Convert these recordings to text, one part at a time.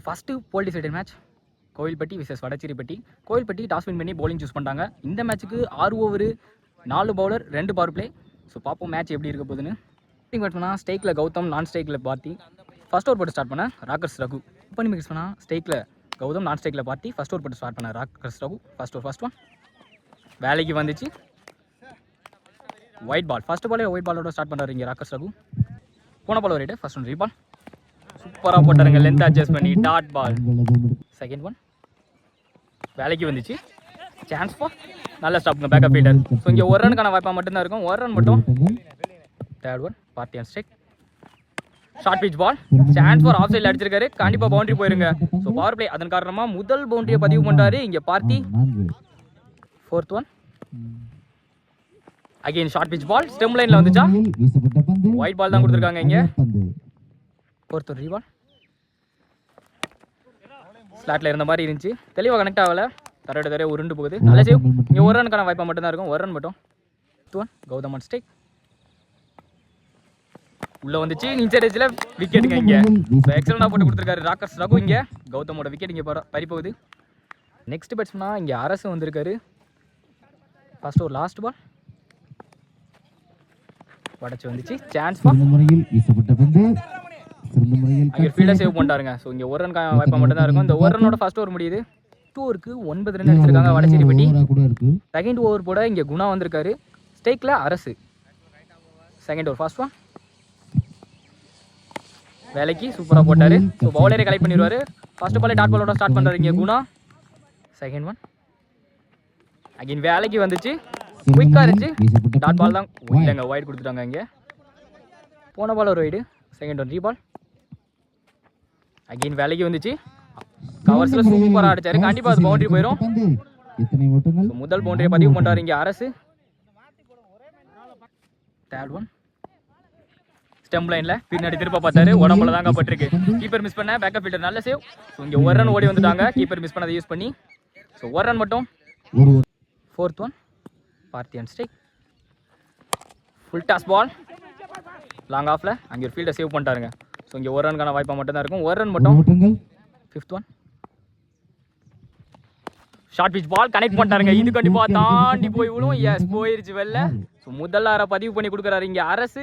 First ball decided match Kovilpatti versus Vadacheripatti. Kovilpatti toss win பண்ணி bowling choose பண்ணிட்டாங்க. இந்த மேட்ச்சுக்கு 6 over 4 bowler 2 power play. So பார்ப்போம் மேட்ச் எப்படி இருக்க போகுதுன்னு. ஓப்பனிங் பேட் பண்ணால் ஸ்டேக்கில் கௌதம், நான் ஸ்டேக்கில் பார்த்தி. ஃபஸ்ட் ஓவர் போட்டு ஸ்டார்ட் பண்ண ராக்கர்ஸ் ரகு. ஓப்பனிங் மிக்ஸ் பண்ணால் ஸ்டேக்கில் கௌதம், நான் ஸ்டேக்கில் பார்த்தி. ஃபஸ்ட் ஓவர் போட்டு ஸ்டார்ட் பண்ண ராக்கர்ஸ் ரகு. ஃபர்ஸ்ட் ஒன் வேலைக்கு வந்துச்சு. ஒயிட் பால் ஃபர்ஸ்ட் பாலே ஒயிட் பாலோட ஸ்டார்ட் பண்ணுறாரு இங்கே ராக்கர்ஸ் ரகு. போன பால் ரைட்டு. ஃபர்ஸ்ட் ஒன் ரீபால் சூப்பராக போட்டாருங்க. லென்த் அட்ஜஸ்ட் பண்ணி டாட் பால். செகண்ட் ஒன் வேலைக்கு வந்துச்சு. சான்ஸ் ஃபார் நல்ல ஸ்டாப்புங்க பேக்கப் ஃபீல்டர். ஸோ இங்கே ஒரு ரனுக்கான வாய்ப்பாக மட்டும்தான் இருக்கும். ஒரு ரன் மட்டும். Third one Parthi on strike. Short pitch ball. Chance for off சைடில் அடிச்சிருக்காரு. கண்டிப்பாக பவுண்டரி போயிருங்க. ஸோ பவர் பிளே அதன் காரணமாக முதல் பவுண்டரியை பதிவு பண்ணுறாரு இங்கே Parthi. Fourth one again short pitch ball. Stump லைனில் வந்துச்சா? ஒயிட் பால் தான் கொடுத்துருக்காங்க இங்கே. ஃபோர்த் ஒன் ரீபால். ஸ்லாட்டில் இருந்த மாதிரி இருந்துச்சு. தெளிவாக கனெக்ட் ஆகலை. தரையோட உருண்டு போகுது. நல்ல சேவ். இங்கே ஒரு ரனுக்கான வாய்ப்பாக மட்டும்தான் இருக்கும். ஒரு ரன் மட்டும். ஒன் கௌதம் அண்ட் ஸ்டேக் உள்ளே வந்துச்சு. இன்சைட் எட்ஜில் விக்கெட்டுங்க இங்கே. எக்ஸலண்டாக போட்டு கொடுத்துருக்காரு ராக்கர்ஸ் ரகு. இங்கே கௌதமோட விக்கெட் இங்கே பறி போகுது. நெக்ஸ்ட் பேட்ஸ்மேனா இங்கே அரசு வந்திருக்காரு. ஃபர்ஸ்ட் ஒரு லாஸ்ட் பால் உடச்சி வந்துச்சு. சான்ஸ் ஃபார் அங்கே ஃபீல்டை சேவ் பண்ணிட்டாருங்க. ஸோ இங்கே ஒரு ரனுக்கான வாய்ப்பாக மட்டும்தான் இருக்கும். இந்த ஒரு ரனோட ஃபர்ஸ்ட் ஓவர் முடியுது. 2 ஓவருக்கு 9 ரன் அடிச்சிருக்காங்க வடச்சேரிப்பட்டி. செகண்ட் ஓவர் போட இங்கே குணா வந்திருக்காரு. ஸ்டேக்கில் அரசு. செகண்ட் ஓவர் ஃபர்ஸ்ட் ஒன் வேலைக்கு சூப்பராக போட்டார். ஸோ பவுலரே கலெக்ட் பண்ணிடுவார். ஃபர்ஸ்ட் பாலே டாட் பாலோட ஸ்டார்ட் பண்ணுறாரு இங்கே குணா. செகண்ட் ஒன் அகைன் வேலைக்கு வந்துச்சு. குயிக்காக இருந்துச்சு. டாட் பால் தான் இல்லைங்க, வைட் கொடுத்துட்டாங்க இங்கே. போன பால் ஒரு வைடு. Second one ரீபால். அகைன் வேலைக்கு வந்துச்சு. கவர்ஸில் சூப்பராக அடிச்சாரு. கண்டிப்பாக அது பவுண்டரி போயிடும். முதல் பவுண்டரியை பதிவு பண்ணுறாரு இங்கே அரசு. தேர்ட் ஒன் ஸ்டெம் லைனில் பின்னாடி திருப்ப பார்த்தாரு. உடம்புல தாங்க பட்டிருக்கு. கீப்பர் மிஸ் பண்ண பேக்கப் ஃபீல்டர் நல்ல சேவ். ஸோ இங்கே ஒரு ரன் ஓடி வந்துட்டாங்க கீப்பர் மிஸ் பண்ணதை யூஸ் பண்ணி. ஸோ ஒரு ரன் மட்டும். Fourth one Parthi and strike. Full toss ball long ஆஃபில் அங்கே ஒரு ஃபீல்டை சேவ் பண்ணிட்டாருங்க. ஸோ இங்கே ஒரு ரனுக்கான வாய்ப்பாக மட்டும்தான் இருக்கும். ஒரு ரன் மட்டும். Fifth one short pitch ball connect பண்ணிட்டாருங்க. இது கண்டிப்பாக தாண்டி போய் விழும். எஸ் போயிருச்சு வெளில. ஸோ முதல் ஆரை பதிவு பண்ணி கொடுக்குறாரு இங்கே Arasu.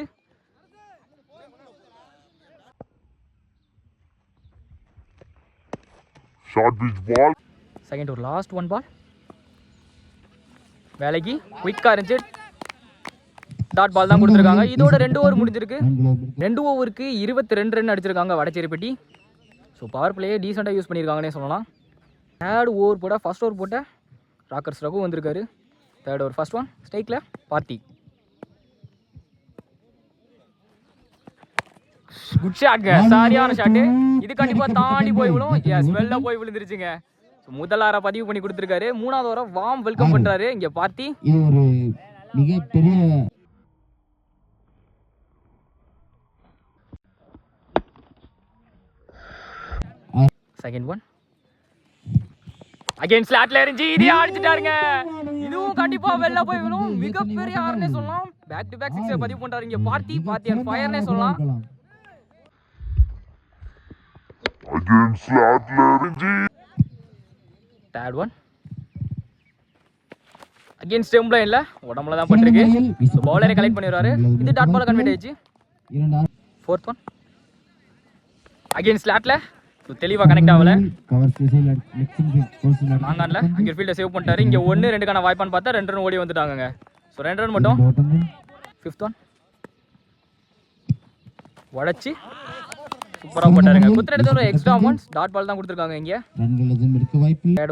Short pitch ball. Second ஒரு லாஸ்ட் ஒன் பால் வேலைக்கு குயிக்காக இருந்துச்சு. டாட் பால் தான் கொடுத்துருக்காங்க. இதோட 2 ஓவர் முடிஞ்சிருக்கு. 2 ஓவருக்கு 22 ரன் அடிச்சிருக்காங்க வடச்சேரிப்பட்டி. ஸோ பவர் பிளேயே டீசெண்டாக யூஸ் பண்ணியிருக்காங்கன்னே சொல்லலாம். தேர்ட் ஓவர் போட ஃபர்ஸ்ட் ஓவர் போட்ட ராக்கர்ஸ் ரகு வந்திருக்காரு. தேர்ட் ஓவர் ஃபர்ஸ்ட் ஒன் ஸ்ட்ரைக்கில் பார்த்தி. குட் ஷாட்ங்க. சரியான ஷாட்டு. இது கண்டிப்பாக தாண்டி போய் விழும். எஸ் வெளில போய் விழுந்துருச்சுங்க. ஸோ முதல் ஆரை பதிவு பண்ணி கொடுத்துருக்காரு. மூணாவது ஓவரை வார்ம் வெல்கம் பண்ணுறாரு இங்கே பார்த்தி. செகண்ட் ஒன் அகைன் ஸ்லாட்ல இருந்துச்சு. இதே அடிச்சிட்டாருங்க. இதுவும் கண்டிப்பா வெளில போய் விழும். மிகப்பெரிய ஆறுனே சொல்லலாம். பேக் டு பேக் சிக்ஸர் பதிவு பண்றாரு இங்க பார்த்தி அண்ட் ஃபயர்னே சொல்லலாம். அகைன் ஸ்லாட்ல இருந்துச்சு. தேர்ட் ஒன் அகைன் ஸ்டெம் லைன்ல உடம்புல தான் பட்டிருக்கு. ஸோ பவுலரை கலெக்ட் பண்ணிடுவாரு. இது டாட் பால் கன்வெர்ட் ஆயிடுச்சு. ஃபோர்த் ஒன் அகைன் ஸ்லாட்ல தெளிவாக கனெக்ட் ஆகல. நாங்கான்ல அங்கே ஃபீல்டை சேவ் பண்ணிட்டாரு. இங்கே 1-2க்கான வாய்ப்பான்னு பார்த்தா 2 ரன் ஓடி வந்துட்டாங்க. ஸோ 2 ரன் மட்டும். ஃபிஃப்த் ஒன் உடச்சி சூப்பராக போட்டாருங்க. குத்துற இடத்துல ஒரு எக்ஸ்ட்ரா அமௌண்ட்ஸ் டாட் பால் தான் கொடுத்துருக்காங்க இங்கே.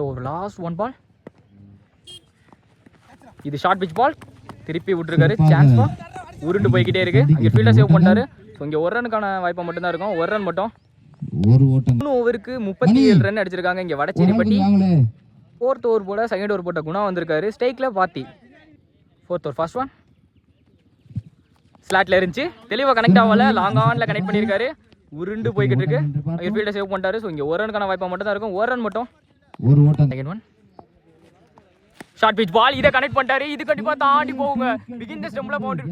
ஒரு லாஸ்ட் ஒன் பால். இது ஷார்ட் பிச் பால் திருப்பி விட்டுருக்காரு. சான்ஸ் பால் உருண்டு போய்கிட்டே இருக்கு. அங்கே ஃபீல்டை சேவ் பண்ணிட்டாரு. ஸோ இங்கே ஒரு ரனுக்கான வாய்ப்பாக மட்டும்தான் இருக்கும். ஒரு ரன் மட்டும். 3 ஓவருக்கு 37 ரன் அடிச்சிருக்காங்க இங்கே வடச்சேரிப்பட்டி. ஃபோர்த் ஓவர் போட செகண்ட் ஓவர் போட்ட குணா வந்திருக்காரு. ஸ்டேக்கில் பார்த்தி. ஃபோர்த் ஓவர் ஃபர்ஸ்ட் ஒன் ஸ்லாட்ல இருந்துச்சு. தெளிவாக கனெக்ட் ஆகல. லாங் ஆன்ல கனெக்ட் பண்ணியிருக்காரு. உருண்டு போய்கிட்டு இருக்கு. அங்கே ஃபீல்டை சேவ் பண்ணிட்டாரு. ஸோ இங்கே ஒரு ரனுக்கான வாய்ப்பாக மட்டும் தான் இருக்கும். ஒரு ரன் மட்டும். Second one short pitch ball. இதை கனெக்ட் பண்ணிட்டாரு. இது கண்டிப்பாக தாண்டி போகுங்க. பிகின் தி ஸ்டெம்ல பவுண்டரி.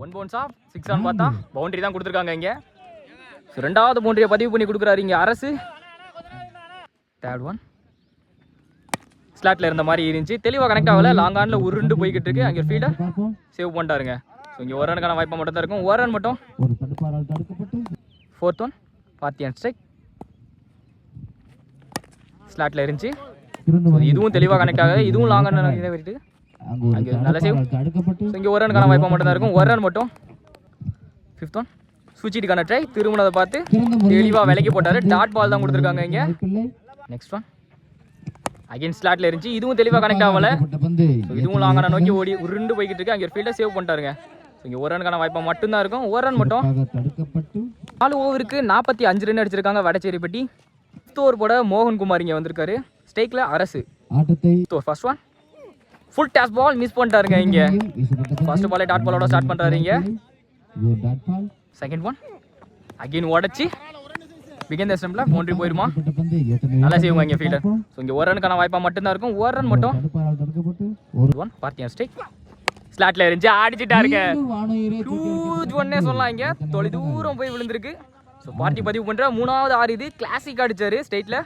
1 பவுன்ஸ் ஆஃப் 6 ஆன் பார்த்தா பவுண்டரி தான் கொடுத்துருக்காங்க இங்கே. ஸோ 2வது பவுண்டரியை பதிவு பண்ணி கொடுக்குறாரு இங்கே அரசு. தேர்ட் ஒன் ஸ்லாட்டில் இருந்த மாதிரி இருந்துச்சு, தெளிவாக கனெக்ட் ஆகலை, லாங் ஆனில் உருண்டு போய்கிட்டு இருக்கு. அங்கே ஃபீல்டர் சேவ் பண்ணிட்டாருங்க. ஸோ இங்கே ஒரு ரனுக்கான வாய்ப்பாக மட்டும் தான் இருக்கும், ஒரு ரன் மட்டும். Fourth one Parthi and strike ஸ்லாட்டில் இருந்துச்சு. இதுவும் தெளிவாக கனெக்ட் ஆகுது, இதுவும் லாங் ஆன் வருது. அங்கே நல்ல சேவ். ஸோ இங்கே ஒரு ரனுக்கான வாய்ப்பாக மட்டும் தான் இருக்கும், ஒரு ரன் மட்டும். ஃபிஃப்த் ஒன் சுவிட்சிட்டுக்கான ட்ரை, திரும்பினதை பார்த்து தெளிவாக விலைக்கு போட்டார். டாட் பால் தான் கொடுத்துருக்காங்க இங்கே. நெக்ஸ்ட் ஒன் அகைன் ஸ்லாட்டில் இருந்துச்சு, இதுவும் தெளிவாக கனெக்ட் ஆகலை. ஸோ இதுவும் லாங்கான நோக்கி ஓடி உருண்டு போய்கிட்டு இருக்கு. அங்கே ஒரு ஃபீல்டர் சேவ் பண்ணிட்டாருங்க. ஸோ இங்கே ஒரு ரனுக்கான வாய்ப்பாக மட்டும்தான் இருக்கும், ஒரு ரன் மட்டும். 4 ஓவருக்கு 45 ரன் அடிச்சிருக்காங்க வடச்சேரிப்பட்டி. 5th ஓவர் போட மோகன்குமார் இங்கே வந்திருக்காரு. ஸ்டேக்கில் Arasu. First one full toss ball miss பண்ணிட்டாருங்க. இங்கே ஃபர்ஸ்ட் பாலே டாட் பாலோட ஸ்டார்ட் பண்ணுறாரு. இங்கே செகண்ட் ஒன் அகைன் உடச்சி பிகின் த ஸ்டம்பில் பவுண்டரி போயிருமா, நல்லா செய்வாங்க இங்கே ஃபீல்டர். ஸோ இங்கே ஒரு ரனுக்கான வாய்ப்பாக மட்டும்தான் இருக்கும், ஒரு ரன் மட்டும். ஒரு ஒன் பார்த்தியா ஸ்டேக் ஸ்லாட்டில் இருந்துச்சு, அடிச்சுட்டாருங்க. ஹியூஜ் ஒன்னே சொல்லலாம், இங்கே தொலை தூரம் போய் விழுந்திருக்கு. ஸோ பார்ட்டி பதிவு பண்ணுற 3வது 6 இது கிளாசிக் அடிச்சாரு ஸ்டேட்டில்.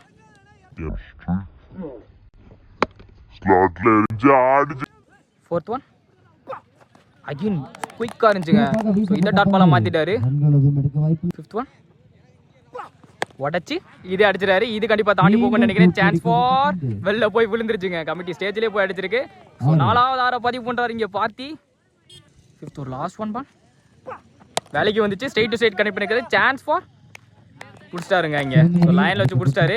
ஃபோர்த் ஒன் அகைன் குயிக்காக இருந்துச்சுங்க. ஸோ இதை டாட் பாலாக மாற்றிட்டாரு. ஃபிஃப்த் ஒன் உடச்சி இதே அடிச்சிடாரு. இது கண்டிப்பாக தாண்டி போகணும்னு நினைக்கிறேன். சான்ஸ் ஃபார் வெளில போய் விழுந்துருச்சுங்க, கமிட்டி ஸ்டேஜ்லேயே போய் அடிச்சிருக்கு. ஸோ 4வது 6 பதிவு பண்ணுறாரு இங்கே பார்த்தி. ஃபிஃப்த் ஒரு லாஸ்ட் ஒன் பால் வேலைக்கு வந்துச்சு, ஸ்ட்ரெயிட் டு ஸ்ட்ரெயிட் கனெக்ட் பண்ணிக்கிறது. சான்ஸ் ஃபார் பிடிச்சிட்டாருங்க இங்கே. ஸோ லைனில் வச்சு பிடிச்சிட்டாரு.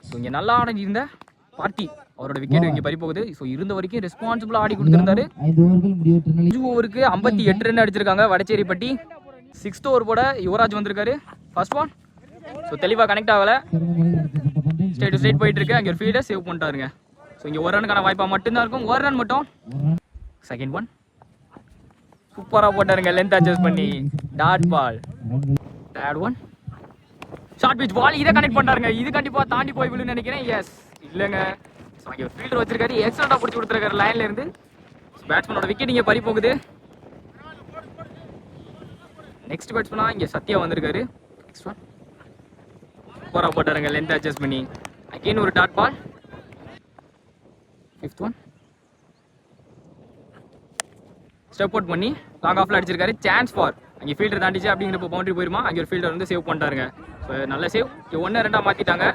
ஸோ இங்கே நல்லா ஆடிருந்த பார்ட்டி அவரோட விக்கெட் இங்கே பறி போகுது. ஸோ இருந்த வரைக்கும் ரெஸ்பான்சிபிளாக ஆடி கொடுத்துருந்தாரு. 5 ஓவருக்கு 58 ரன் அடிச்சிருக்காங்க வடச்சேரிப்பட்டி. 6th ஓவர் போட யுவராஜ் வந்திருக்காரு. ஃபர்ஸ்ட் ஒன் ஸோ தெளிவாக கனெக்ட் ஆகலை, ஸ்ட்ரெயிட் டு ஸ்ட்ரெயிட் போயிட்டு இருக்கு. அங்கே ஒரு ஃபீல்டர் சேவ் பண்ணிட்டாருங்க. ஸோ இங்கே ஒரு ரனுக்கான வாய்ப்பாக மட்டும்தான் இருக்கும், ஒரு ரன் மட்டும். செகண்ட் ஒன் சூப்பராக போட்டாருங்க, லென்த் அட்ஜஸ்ட் பண்ணி dot ball. Third one short pitch ball, இதை கனெக்ட் பண்ணாருங்க. இது கண்டிப்பாக தாண்டி போய் விழுன்னு நினைக்கிறேன். எஸ் இல்லைங்க. ஸோ அங்கே ஃபீல்டர் வச்சிருக்காரு, எக்ஸலண்டாக பிடிச்சி கொடுத்துருக்காரு லைன்ல இருந்து. பேட்ஸ்மேனோட விக்கெட் இங்கே பறி போகுது. நெக்ஸ்ட் பேட்ஸ்மேனா இங்கே சத்யா வந்திருக்காரு. நெக்ஸ்ட் ஒன் சூப்பராக போட்டாருங்க, லென்த் அட்ஜஸ்ட் பண்ணி. அகைன் ஒரு dot ball. Fifth one step out பண்ணி லாங் ஆஃப்ல அடிச்சிருக்காரு. சான்ஸ் ஃபார் அங்கே ஃபீல்டர் தாண்டிச்சு அப்படிங்கிறப்ப பவுண்டரி போயிருமா. அங்கே ஒரு ஃபீல்டர் வந்து சேவ் பண்ணிட்டாருங்க. ஸோ நல்ல சேவ். 1-2 மாற்றிட்டாங்க.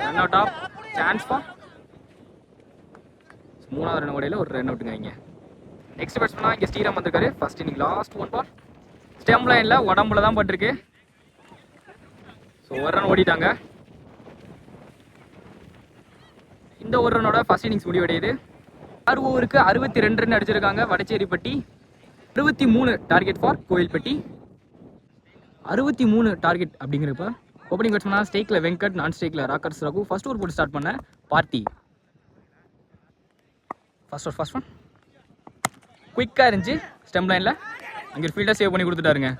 Run out of chance for 3வது ரன் ஓடையில் ஒரு ரன் அவுட்டுங்க இங்கே. நெக்ஸ்ட் பேட்ஸ்மேனா இங்கே ஸ்ரீராம் வந்திருக்காரு. First inning last one ball stump லைனில் உடம்புல தான் பட்டிருக்கு. ஸோ ஒரு ரன் ஓடிட்டாங்க. இந்த ஒரு ரனோட ஃபர்ஸ்ட் இன்னிங்ஸ் முடிவடையுது. 6 ஓவருக்கு 62 ரன் அடிச்சிருக்காங்க வடச்சேரிப்பட்டி. 63 டார்கெட் ஃபார் கோயில்பட்டி. 63 டார்கெட் அப்படிங்கிறப்ப ஓப்பனிங் பேட்ஸ்மேனா ஸ்டேக்கில் வெங்கட், நான் ஸ்டேக்கில் ராக்கர்ஸ் ரகு. ஃபர்ஸ்ட் ஓவர் போட்டு ஸ்டார்ட் பண்ண பார்ட்டி. ஃபர்ஸ்ட் ஒன் குயிக்காக இருந்துச்சு ஸ்டெம் லைனில். அங்கே ஒரு ஃபீல்டர் சேவ் பண்ணி கொடுத்துட்டாருங்க.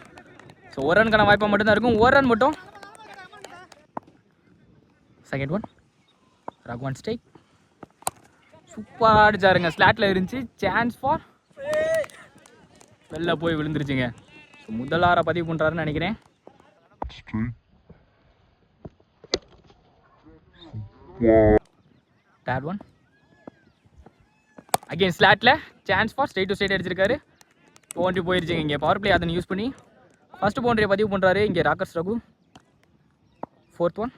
ஸோ ஒரு ரனுக்கான வாய்ப்பாக மட்டும்தான் இருக்கும், ஒரு ரன் மட்டும். செகண்ட் ஒன் ரகுவான் ஸ்டேக் சூப்பராக அடிச்சாருங்க, ஸ்லாட்டில் இருந்துச்சு. சான்ஸ் ஃபார் வெளில போய் விழுந்துருச்சுங்க. ஸோ முதல் 6 பதிவு பண்ணுறாருன்னு நினைக்கிறேன். தேர்ட் ஒன் அகைன் ஸ்லாட்டில் chance for straight to straight அடிச்சிருக்காரு. பவுண்டரி போயிருச்சுங்க. இங்கே பவர் பிளே அதனை யூஸ் பண்ணி ஃபர்ஸ்ட் பவுண்டரியை பதிவு பண்ணுறாரு இங்கே ராக்கர்ஸ் ரகு. ஃபோர்த் ஒன்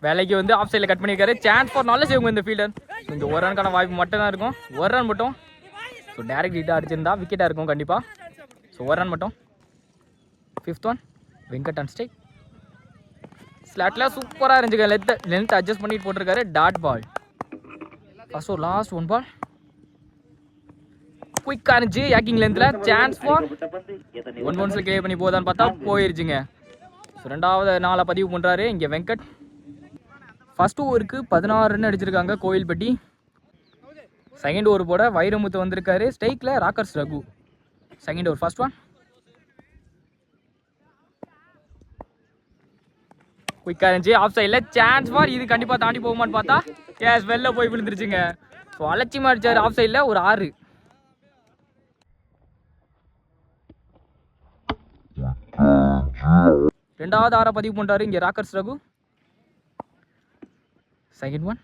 வேலைக்கு வந்து ஆஃப் சைடில் கட் பண்ணியிருக்காரு. சான்ஸ் ஃபார் நல்ல சேவ் இந்த ஃபீல்டர். இந்த ஒரு ரனுக்கான வாய்ப்பு மட்டும் தான் இருக்கும், ஒரு ரன் மட்டும். ஸோ டேரக்ட் ஹிட்டாக அடிச்சிருந்தா விக்கெட்டாக இருக்கும் கண்டிப்பாக. ஸோ ஒரு ரன் மட்டும். Fifth one Venkat on strike ஸ்லாட்டில் சூப்பராக இருந்துச்சுங்க, லென்த் அட்ஜஸ்ட் பண்ணிட்டு போட்டிருக்காரு. Dot ball. ஃபர்ஸ்ட் ஒரு லாஸ்ட் ஒன் பால் குயிக்காக இருந்துச்சு யாக்கிங் லென்த்தில். சான்ஸ் ஃபார் 1 கிளியர் பண்ணி போதான்னு பார்த்தா போயிருச்சுங்க. ஸோ 2வது 4 பதிவு பண்ணுறாரு இங்கே வெங்கட். ஃபர்ஸ்ட் ஓவருக்கு 16 ரன் அடிச்சிருக்காங்க கோயில்பட்டி. செகண்ட் ஓவர் போட வைரமுத்து வந்திருக்காரு. ஸ்டேக்கில் rockers Raghu. Second over first one குயிக்காக இருந்துச்சு ஆஃப் சைடில். சான்ஸ் ஃபார் இது கண்டிப்பாக தாண்டி போகுமான்னு பார்த்தா எஸ் வெளில போய் விழுந்துருச்சுங்க. ஸோ அலட்சியமாக அடிச்சார் ஆஃப் சைடில் ஒரு 6. ரெண்டாவது ஆறாக பதிவு பண்ணுறாரு இங்கே Rockers Raghu. Second one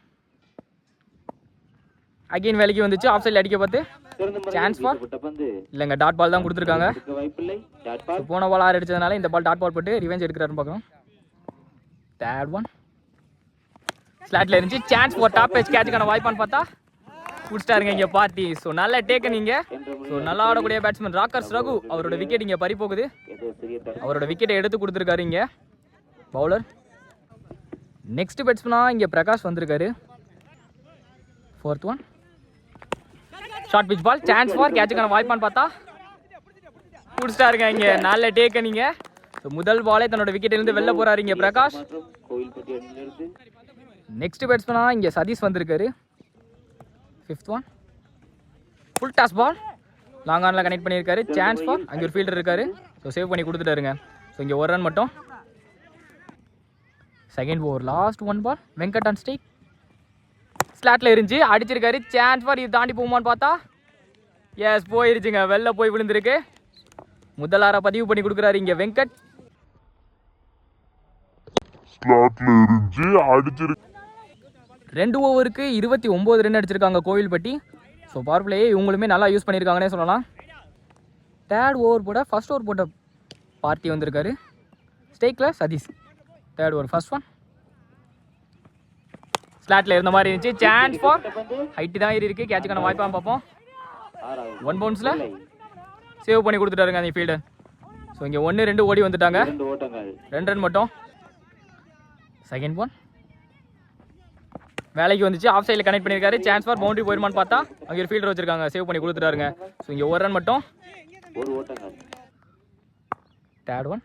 again வேலைக்கு வந்துச்சு. ஆஃப் சைடில் அடிக்க பார்த்து சான்ஸ் ஃபார் இல்லைங்க, டாட் பால் தான் கொடுத்துருக்காங்க. போன பால் 6 அடிச்சதுனால இந்த பால் டாட் பால் போட்டு ரிவெஞ்ச் எடுக்கிறாருன்னு பார்க்கணும். தேர்ட் ஒன் ஸ்லாட்டில் இருந்துச்சு. சான்ஸ் ஃபார் டாப் பேஜ் கேட்சுக்கான வாய்ப்பான்னு பார்த்தா பிடிச்சிட்டாருங்க இங்கே பார்ட்டி. ஸோ நல்லா டேக்கன் இங்கே. ஸோ நல்லா ஆடக்கூடிய பேட்ஸ்மேன் ராக்கர்ஸ் ரகு, அவரோட விக்கெட் இங்கே பறி போகுது. அவரோட விக்கெட்டை எடுத்து கொடுத்துருக்காரு இங்கே பவுலர். நெக்ஸ்ட் பேட்ஸ்மேனாக இங்கே பிரகாஷ் வந்திருக்காரு. Fourth one short pitch ball. Chance for கேட்சுக்கான வாய்ப்பான்னு பார்த்தா பிடிச்சிட்டாருங்க இங்கே. நல்ல டேக்கன் இங்கே. ஸோ முதல் பாலே தன்னோட விக்கெட்டிலிருந்து வெளில போகிறாரு இங்கே பிரகாஷ். நெக்ஸ்ட் பேட்ஸ்மேனாக இங்கே சதீஷ் வந்திருக்காரு. Fifth one full toss ball long ஆனில் கனெக்ட் பண்ணியிருக்காரு. சான்ஸ் ஃபார் அங்கே ஒரு ஃபீல்டர் இருக்காரு. ஸோ சேவ் பண்ணி கொடுத்துட்டாருங்க. ஸோ இங்கே ஒரு ரன் மட்டும். Second over last one ball Venkat on strike. ஸ்லாட்டில் இருந்துச்சு, அடிச்சிருக்காரு. சான்ஸ் ஃபார் இது தாண்டி போகுமான்னு பார்த்தா எஸ் போயிருச்சுங்க, வெளில போய் விழுந்திருக்கு. முதல் ஆறாக பதிவு பண்ணி கொடுக்குறாரு இங்கே வெங்கட். ஸ்லாட்டில் இருந்துச்சு, அடிச்சிருக்கு. 2 ஓவருக்கு 29 ரன் அடிச்சிருக்காங்க கோவில்பட்டி. ஸோ பவர் பிளேயே இவங்களுமே நல்லா யூஸ் பண்ணியிருக்காங்கன்னே சொல்லலாம். தேர்ட் ஓவர் போட ஃபர்ஸ்ட் ஓவர் போட்ட பார்ட்டி வந்திருக்காரு. ஸ்டேக்கில் Sathish. Third over first one ஸ்லாட்டில் இருந்த மாதிரி இருந்துச்சு. சான்ஸ் ஃபார் ஹைட்டு தான் ஏறி இருக்குது. கேட்சுக்கான வாய்ப்பாக பார்ப்போம். 1 பவுன்ஸில் சேவ் பண்ணி கொடுத்துட்டாருங்க அந்த ஃபீல்டர். ஸோ இங்கே 1-2 ஓடி வந்துட்டாங்க. 2 ரன் மட்டும். செகண்ட் ஒன் வேலைக்கு வந்துச்சு. ஆஃப் சைடில் கனெக்ட் பண்ணியிருக்காரு. சான்ஸ் ஃபார் பவுண்டரி போயிருமான்னு பார்த்தா அங்கே ஒரு ஃபீல்டர் வச்சிருக்காங்க. சேவ் பண்ணி கொடுத்துட்டாருங்க. ஸோ இங்கே 1 ரன் மட்டும். தேர்ட் ஒன்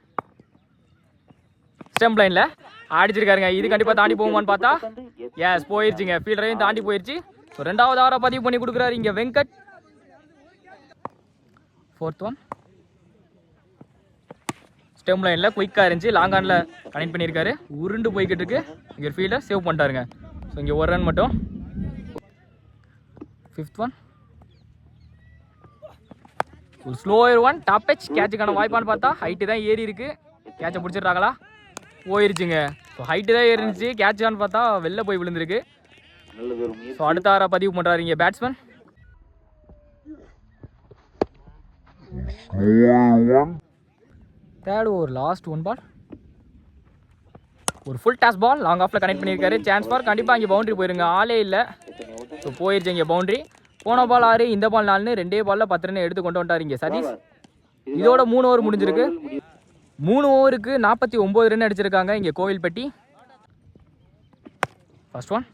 ஸ்டெம்ப் லைனில் அடிச்சிருக்காருங்க. இது கண்டிப்பாக தாண்டி போகுமான்னு பார்த்தா எஸ் போயிடுச்சுங்க. ஃபீல்டரையும் தாண்டி போயிடுச்சு. ஸோ 2வது ஓவராக பதிவு பண்ணி கொடுக்குறாரு இங்கே வெங்கட். ஃபோர்த் ஒன் ஸ்டெம் லைனில் குயிக்காக இருந்துச்சு. லாங் ஆனில் கனெக்ட் பண்ணியிருக்காரு. உருண்டு போய்கிட்டு இருக்கு. இங்கே ஒரு ஃபீல்டர் சேவ் பண்ணிட்டாருங்க. ஸோ இங்கே 1 ரன் மட்டும். Fifth one slower one top pitch. கேட்சுக்கான வாய்ப்பான்னு பார்த்தா ஹைட்டு தான் ஏறி இருக்கு. கேட்சை பிடிச்சிடுறாங்களா? போயிருச்சுங்க. ஸோ ஹைட்டு தான் ஏறி இருந்துச்சு. கேட்சான்னு பார்த்தா வெளில போய் விழுந்திருக்கு. ஸோ அடுத்த ஆறாக பதிவு பண்ணுறாரு இங்கே batsman. Third over last one ball ஒரு ஃபுல் டாஸ் பால் லாங் ஆஃபில் கனெக்ட் பண்ணியிருக்காரு. சான்ஸ் ஃபார் கண்டிப்பாக இங்கே பவுண்டரி போயிருங்க. ஆளே இல்லை. ஸோ போயிருச்சு இங்கே பவுண்டரி. போன பால் 6 இந்த பால் 4 2 பாலில் 10 ரன் எடுத்து கொண்டு வந்துட்டார் இங்கே சதீஷ். இதோட 3 ஓவர் முடிஞ்சிருக்கு. 3 ஓவருக்கு 49 ரன் அடிச்சிருக்காங்க இங்கே கோவில்பட்டி. ஃபர்ஸ்ட் ஒன்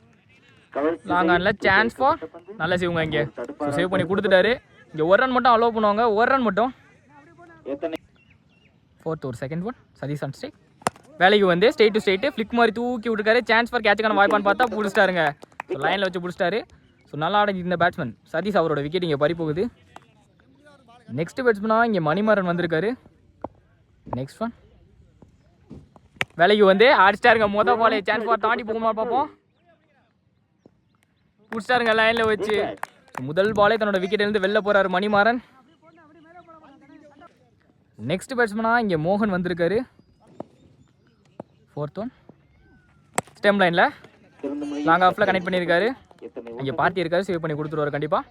லாங் ஆனில் சான்ஸ் ஃபார் நல்ல சேவுங்க இங்கே. ஸோ சேவ் பண்ணி கொடுத்துட்டாரு. இங்கே 1 ரன் மட்டும் அலோவ் பண்ணுவாங்க. 1 ரன் மட்டும். Fourth over second one Satish on strike. வேலைக்கு வந்து ஸ்ட்ரெயிட் டு ஸ்ட்ரெயிட்டு ஃப்ளிக் மாதிரி தூக்கி விட்டுருக்காரு. சான்ஸ் ஃபார் கேட்சுக்கான வாய்ப்பான்னு பார்த்தா பிடிச்சிட்டாருங்க. ஸோ லைனில் வச்சு பிடிச்சிட்டாரு. ஸோ நல்லா ஆடி இந்த பேட்ஸ்மேன் சதீஷ் அவரோட விக்கெட் இங்கே பறி போகுது. நெக்ஸ்ட் பேட்ஸ்மேனாக இங்கே மணிமாறன் வந்திருக்காரு. நெக்ஸ்ட் ஒன் வேலைக்கு வந்து அடிச்சிட்டாருங்க. மொதல் பாலே சான்ஸ் ஃபார் தாண்டி போகுமா பார்ப்போம். பிடிச்சிட்டாருங்க லைனில் வச்சு. முதல் பாலே தன்னோட விக்கெட்டிலேருந்து வெளில போகிறாரு மணிமாறன். நெக்ஸ்ட் பேட்ஸ்மேனாக இங்கே மோகன் வந்திருக்காரு. ஃபோர்த் ஒன் ஸ்டெம் லைனில் லாங் ஆஃபில் கனெக்ட் பண்ணியிருக்காரு. இங்கே பார்ட்டி இருக்காரு. சேவ் பண்ணி கொடுத்துருவாரு கண்டிப்பாக.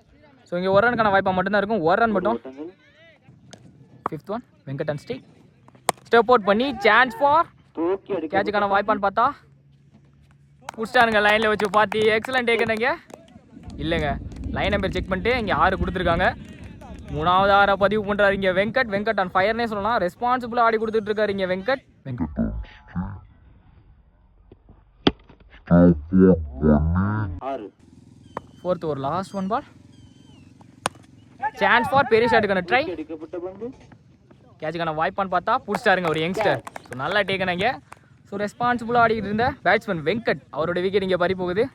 ஸோ இங்கே 1 ரனுக்கான வாய்ப்பாக மட்டும்தான் இருக்கும். 1 ரன் மட்டும். Fifth one Venkat on strike. Step out பண்ணி சான்ஸ் ஃபார் கேட்சுக்கான வாய்ப்பான்னு பார்த்தா பிடிச்சிட்டாருங்க லைனில் வச்சு பார்ட்டி. எக்ஸலண்ட் டேக்கனுங்க. இல்லைங்க லைன் நம்பர் செக் பண்ணிட்டு இங்கே 6 கொடுத்துருக்காங்க. 3வது ஆறாக பதிவு பண்ணுறாரு இங்கே வெங்கட். வெங்கட் ஆன் ஃபயர்னே சொல்லலாம். ரெஸ்பான்சிபிளாக ஆடி கொடுத்துட்டு இருக்காரு இங்கே Venkat. Fourth over last one ball chance for பெரிய ஷாட்டுக்கான ட்ரை. கேட்சுக்கான வாய்ப்பான்னு பார்த்தா பிடிச்சிட்டாருங்க ஒரு யங்ஸ்டர். ஸோ நல்லா டேக்கனாங்க. ஸோ ரெஸ்பான்சிபிளாக ஆடிக்கிட்டு இருந்த பேட்ஸ்மேன் வெங்கட் அவரோட விக்கெட் இங்கே பறி போகுது.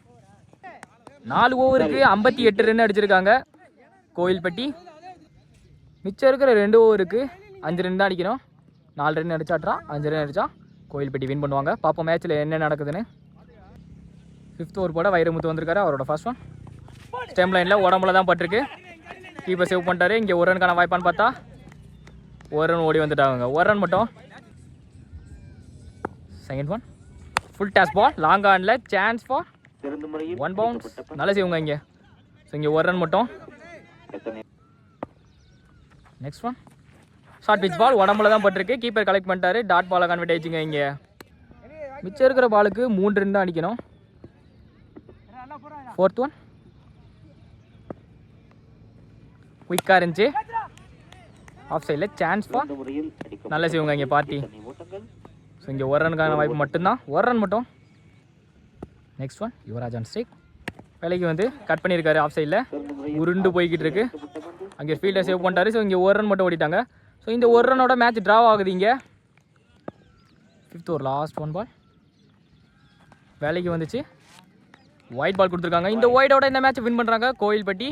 4 ஓவருக்கு 58 ரன் அடிச்சிருக்காங்க கோவில்பட்டி. மிச்சம் இருக்கிற 2 ஓவருக்கு 5 ரன் தான் அடிக்கணும். 4 ரன் அடிச்சாட்றா 5 ரன் அடித்தா கோவில்பட்டி வின் பண்ணுவாங்க. பார்ப்போம் மேட்ச்சில் என்ன நடக்குதுன்னு. 5th ஓவர் போட வைரமுத்து வந்திருக்காரு. அவரோட ஃபர்ஸ்ட் ஒன் ஸ்டெம் லைனில் உடம்புல தான் பட்டிருக்கு. கீப்பர் சேவ் பண்ணிட்டாரு. இங்கே 1 ரனுக்கான வாய்ப்பான்னு பார்த்தா 1 ரன் ஓடி வந்துட்டாங்க. 1 ரன் மட்டும். Second one full toss ball long ஆனில் சான்ஸ் ஃபார் 1 பவுன்ஸ். நல்லா செய்வாங்க இங்கே. ஸோ இங்கே ஒரு ரன் மட்டும். Next one short pitch ball உடம்புல தான் பட்டிருக்கு. கீப்பர் கலெக்ட் பண்ணிட்டாரு. டாட் பாலை கன்வெர்ட் ஆயிடுச்சுங்க. இங்கே மிச்சம் இருக்கிற பாலுக்கு 3 ரன் தான் அடிக்கணும். ஃபோர்த் ஒன் குயிக்காக இருந்துச்சு. ஆஃப் சைடில் சான்ஸ் ஃபார். நல்ல செய்வாங்க இங்கே பார்ட்டி. ஸோ இங்கே ஒரு ரனுக்கான வாய்ப்பு மட்டும்தான். ஒரு ரன் மட்டும். Next one Yuvraj on strike. வேலைக்கு வந்து கட் பண்ணியிருக்காரு. ஆஃப் சைடில் உருண்டு போய்கிட்டு இருக்கு. அங்கே ஃபீல்டர் சேவ் பண்ணிட்டாரு. ஸோ இங்கே ஒரு ரன் மட்டும் ஓடிட்டாங்க. ஸோ இந்த ஒரு ரனோட மேட்ச் ட்ரா ஆகுது. இங்கே ஃபிஃப்த் ஒரு லாஸ்ட் ஒன் பால் வேலைக்கு வந்துச்சு. ஒயிட் பால் கொடுத்துருக்காங்க. இந்த ஒயிட்டோட இந்த மேட்ச் வின் பண்ணுறாங்க கோயில்பட்டி.